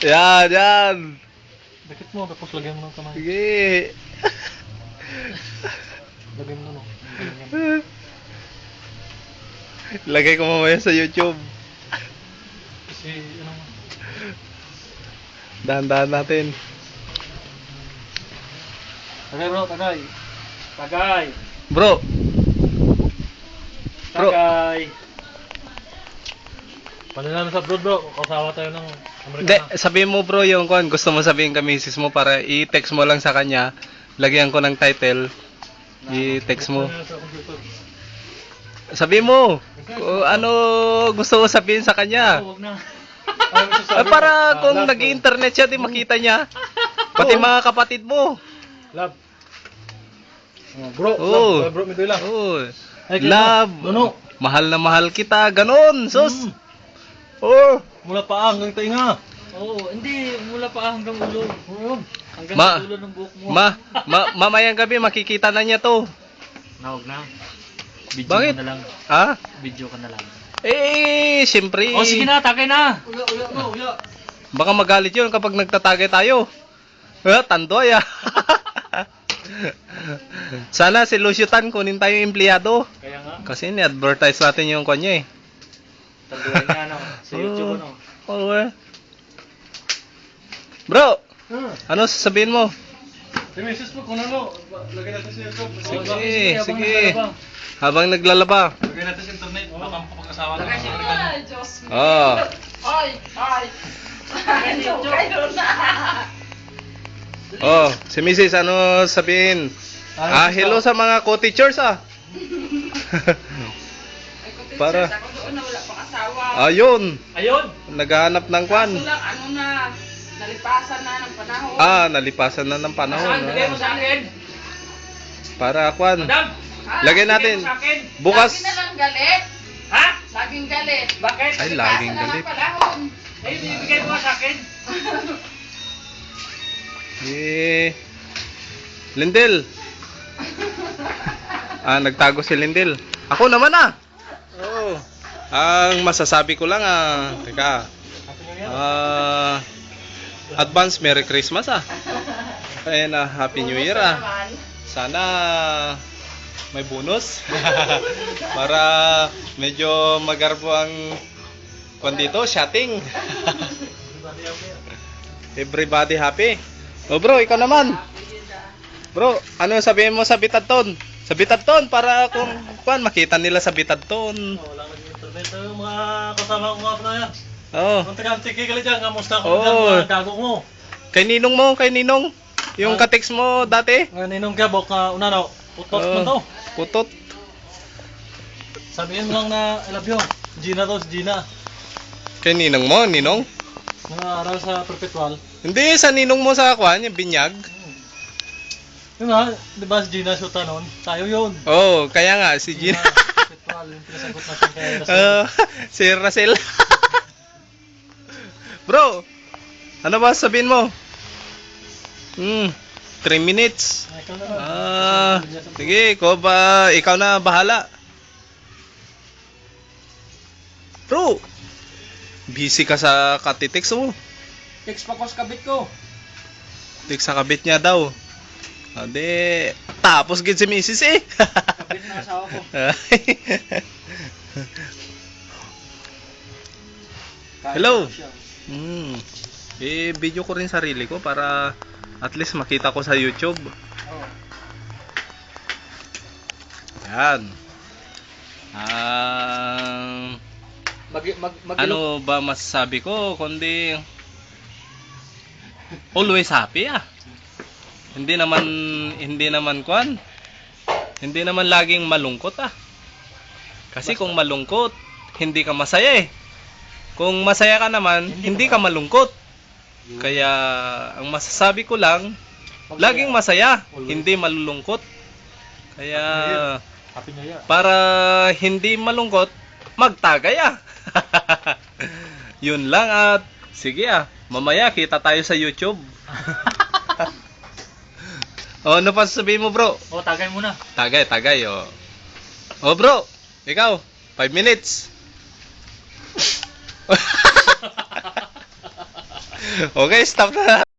Yan, yan. Dakit mo, tapos lagyan mo ng kamay. Sige. Lagyan mo no. Lagay ko mamaya sa YouTube. Kasi, ano mo. Dahan-dahan natin. Tagay bro, tagay. Tagay. Bro. Bro. Tagay. Panila na sa abroad bro, kausawa tayo ng Hindi, Amerikana. sabihin mo bro yung kung gusto mo sabihin ka misis mo para i-text mo lang sa kanya. Lagyan ko ng title. I-text mo. Panila sa computer. Sabihin mo kung ano gusto mo sabihin sa kanya. Oh, wag na. Para kung nag-internet siya, di makita niya. Pati mga kapatid mo. Love. Oh, bro, Oh. love, bro, midoy lang. Oh. Ay, Love. Nuno. Mahal na mahal kita. Ganon. Sus. Mm. Oh. Mula pa hanggang tainga. Oo, hindi. Mula pa hanggang ulo. Hanggang Ma- sa ulo ng buhok mo. Mamayang gabi makikita na niya to. Nawag na. Video Bakit? ka na lang. Ha? Video ka na lang. Eh, siyempre. Oh, sige na. Takay na. Uya bro, uya. Baka magalit yun kapag nagtatagay tayo. Tandoy ah. Sana si Lucio Tan kunin tayo yung empleyado. Kaya nga. Kasi ni-advertise natin yung kanya eh. Tanduan niya, ano. Sa YouTube, ano. Oo eh. Bro, Hmm. ano sasabihin mo? Si Mrs. mo, kung ano, lagyan natin sa YouTube. Sige, habang sige. naglalaba. Habang naglalaba. Lagyan natin sa internet, baka mapag-asawa na. Ay, Diyos mo. Oh. Ay, ay. Kayo na. Oh, si Mrs. ano sabihin? Hello sa mga co-teachers ah. Ay, kung Para- teachers, ako doon na wala pang asawa. Ayun, Ayun. naghahanap ng kwan. Kaso lang, ano na, nalipasan na ng panahon. Nalipasan na ng panahon. Saan? Bigay mo sa akin. Para kwan. Madam. Lagyan Bigay natin. mo sa akin. Bukas. Lagi na lang galit. Ha? Laging galit. Bakit? Ay, Nalipasan laging na ng galit. panahon. Ay, bibigay mo sa akin. Lindel. Nagtago si Lindel. Ako naman ah. Oh. Ang masasabi ko lang teka. Advance Merry Christmas ah. And Happy New Year ah. Naman. Sana may bonus para medyo magarbo ang kwan dito, shotting. Everybody happy. Oh bro, ikaw naman. Bro, ano sabihin mo sa Bitadton? Sa Bitadton para kung kwan makita nila sa Bitadton. Wala nang internet. Yung mga kasama ko nga pa na yan. Oh. Kung taga-tiki ka dyan, kamusta ko Oo. dyan, mga gago mo. Kay Ninong. Yung ka-text mo dati. Ninong Gabok, unano, utot mo to. Putot. Sabihin mo lang na, I love you. Gina to, si Gina. Kay Ninong mo, Ninong? Nag-aaral sa perpetual. Hindi, sa Ninong mo sa kwan, yung binyag. Yun nga, di ba si Gina shoota nun? Tayo yun. Oh, kaya nga, si Gina. Perpetual, yung pinasagot natin kay Russell. Si Russell. Bro, ano ba sabihin mo? 3 minutes. Ay, ikaw na lang. Sige, ikaw na bahala. Bro, busy ka sa katitext mo. Text pa ko sa kabit ko. Text sa kabit niya daw. Ade, tapos gid si Mrs. eh. Kabit na asawa ko. Hello. Video ko rin sarili ko para at least makita ko sa YouTube. Oh. Yan. Ano ba masasabi ko kundi always happy ah. Hindi naman kwan. Hindi naman laging malungkot ah. Kasi kung malungkot, hindi ka masaya eh. Kung masaya ka naman, hindi ka malungkot. Kaya ang masasabi ko lang, laging masaya, hindi malulungkot. Kaya Happy New Year. para hindi malungkot, magtagay ah. Yun lang at sige ah, mamaya kita tayo sa YouTube. Ano pa sabihin mo bro? Oh, tagay muna. Tagay oh. Oh bro, ikaw, 5 minutes. Okay, stop na.